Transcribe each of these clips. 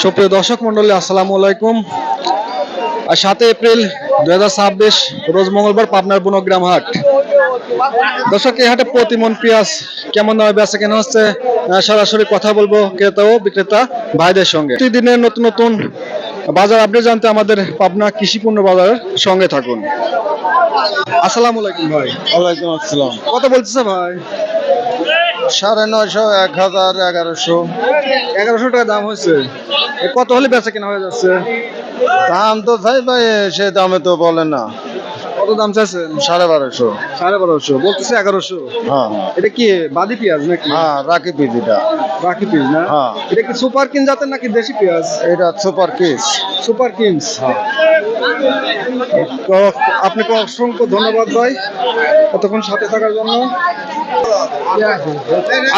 সুপ্রিয় দর্শক মন্ডলী, আসসালামু আলাইকুম। আর 7 এপ্রিল 2026 রোজ মঙ্গলবার পাবনার বনগ্রাম হাট। দর্শক, এই হাটে প্রতি মন পেঁয়াজ কেমন দামে বেচা কেনা হচ্ছে সরাসরি কথা বলবো ক্রেতা ও বিক্রেতা ভাইদের সঙ্গে। প্রতিদিনের নতুন নতুন বাজার আপডেট জানতে আমাদের পাবনা কৃষি পণ্য বাজারের সঙ্গে থাকুন। আসসালামু আলাইকুম ভাই। ওয়ালাইকুম আসসালাম। কত বলতেছে ভাই? 950, 1000, 1100। 1100 টাকা দাম হয়েছে। কত হলে বেচা কেনা হয়ে যাচ্ছে? দাম তো চাই ভাই, সে দামে তো বলে না। কত দাম চাইছেন? 1250। 1250 বলতেছে 1100। হ্যাঁ এটা কি বাদি পেঁয়াজ নাকি? হ্যাঁ, রাখি পিজিটা। বাকি পিস না? হ্যাঁ। এটা কি সুপার কিং জাতের নাকি দেশি পেঁয়াজ? এটা সুপার কিস। Super Kings. তো আপনাকে অসংখ্য ধন্যবাদ ভাই এতক্ষণ সাথে থাকার জন্য।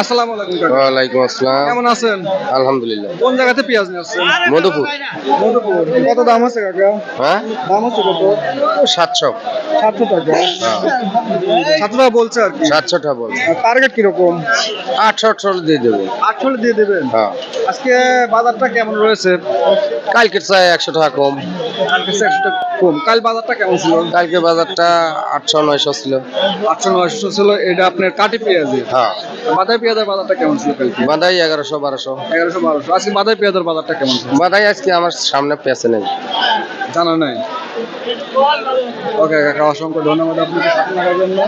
আসসালামু আলাইকুম কাকা। ওয়ালাইকুম আসসালাম। কেমন আছেন? আলহামদুলিল্লাহ। কোন জায়গাতে পেঁয়াজ নিয়ে আসছেন? মধুপুর। মধুপুর। কত দাম আছে কাকা? হ্যাঁ, দাম হচ্ছে কত? 700। 700 টাকা। 700 টাকা বলছে আর কি। 700 টাকা বল। টার্গেট কিরকম? 800 দিয়ে দেবো। 800 দিয়ে দেবেন? হ্যাঁ। আজকে বাজারটা কেমন রয়েছে? কালকে চাই 100 টাকা কম। কালকে 100 টাকা কম। কাল বাজারটা কেমন ছিল? কালকে বাজারটা 800-900 ছিল। 800-900 ছিল। এটা আপনার কাটি পেঁয়াজের। হ্যাঁ। বাদাই পেঁয়াজের বাজারটা কেমন ছিল কালকে? বাদাই 1100-1200। 1100-1200। আজকে বাদাই পেঁয়াজের বাজারটা কেমন ছিল? বাদাই আজকে আমার সামনে পেছে নেই। জানা নাই। ওকে কাকা, অসংখ্য ধন্যবাদ আপনাকে সাথে থাকার জন্য।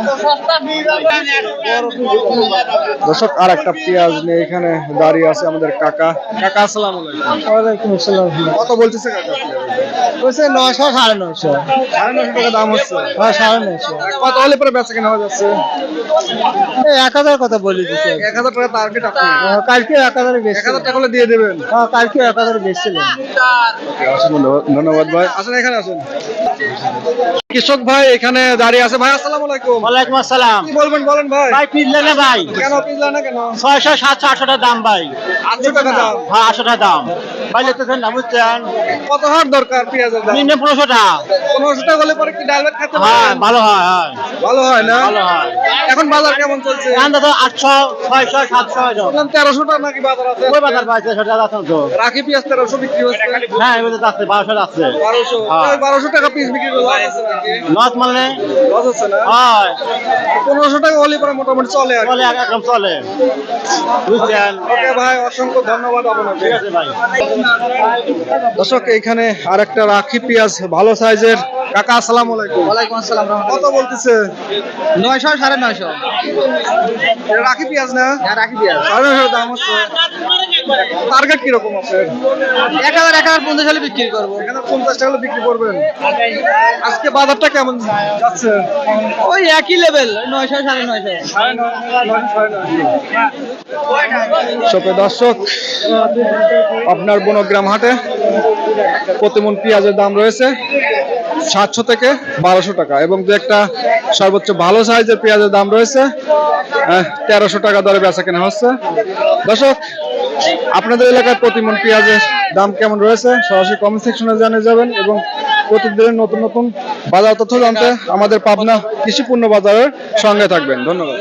দর্শক, আর একটা পেঁয়াজ নিয়ে এখানে দাঁড়িয়ে আছে আমাদের কাকা। কাকা আসসালামু আলাইকুম। ওয়ালাইকুম আসসালাম। কত বলতেছে কাকা? বলছে 900, 950। 950 টাকা দাম হচ্ছে। হ্যাঁ, 950। কত হলে পরে বেচা কেনা হয়ে যাচ্ছে? এই 1000 কথা বলে দিচ্ছে। 1000 টাকা টার্গেট আপনার। কালকে 1000 বেশি। 1000 টাকা হলে দিয়ে দেবেন। হ্যাঁ, কালকে 1000 বেশছিলেন। অসংখ্য ধন্যবাদ ভাই। আসেন, এখানে আসেন। কৃষক ভাই এখানে দাঁড়িয়ে আছে। ভাই আসসালামু আলাইকুম। ওয়ালাইকুম আসসালাম। কি বলবেন বলেন ভাই। ভাই পিছলে না ভাই। কেন পিছলা না কেন? 600, 700, 800 টাকা দাম ভাই। 800 টাকা দাম। হ্যাঁ, 800 টাকা দাম। ভাই লেতেছেন না, বুঝছেন? কত হার দরকার পেঁয়াজের দাম? নিম্নে 1500 টাকা। 1500 টাকা হলে পরে কি ডাল ভাত খেতে হ্যাঁ, পারবেন? ভালো হয়। হ্যাঁ, ভালো হয় না? ভালো হয়। এখন বাজার কেমন চলছে? এখন তো 800, 600, 700 এরকম। বললাম 1300 টাকা নাকি বাজার আছে? ওই বাজার পাইছে, সেটা যাচ্ছেন তো। রাখি পেঁয়াজ 1300 বিক্রি হচ্ছে। হ্যাঁ, এবার যাচ্ছে 1200 যাচ্ছে। 1200। হ্যাঁ। ওই 1200 টাকা পিস বিক্রি করে লাভ আছে নাকি? লস মানে লস হচ্ছে না? হয়, 1500 টাকা হলে পরে মোটামুটি চলে আর কি। চলে একদম চলে, বুঝছেন? ওকে ভাই, অসংখ্য ধন্যবাদ আপনাকে। ঠিক আছে ভাই। দর্শক, এখানে আরেকটা রাখি পেঁয়াজ ভালো সাইজের। কাকা আসসালামু আলাইকুম। ওয়ালাইকুম আসসালাম। কত বলতেছে? 900, 950। এটা রাখি পেঁয়াজ না? হ্যাঁ, রাখি পেঁয়াজ। 950 দাম হচ্ছে। টার্গেট কিরকম আপনার? 1000, 1050 হলে বিক্রি করবো। এখানে 50 টাকা হলে বিক্রি করবেন। আজকে বাজারটা কেমন যাচ্ছে? ওই একই লেভেল, 900, 950। সুপ্রিয় দর্শক, আপনার বনগ্রাম হাটে প্রতিমন পেঁয়াজের দাম রয়েছে 700 থেকে 1200 টাকা এবং দু একটা সর্বোচ্চ ভালো সাইজের পেঁয়াজের দাম রয়েছে 1300 টাকা দরে বেচা কেনা হচ্ছে। দর্শক, আপনাদের এলাকায় প্রতিমন পেঁয়াজের দাম কেমন রয়েছে সরাসরি কমেন্ট সেকশনে জানিয়ে যাবেন এবং প্রতিদিনের নতুন নতুন বাজার তথ্য জানতে আমাদের পাবনা কৃষি পণ্য বাজারের সঙ্গে থাকবেন। ধন্যবাদ।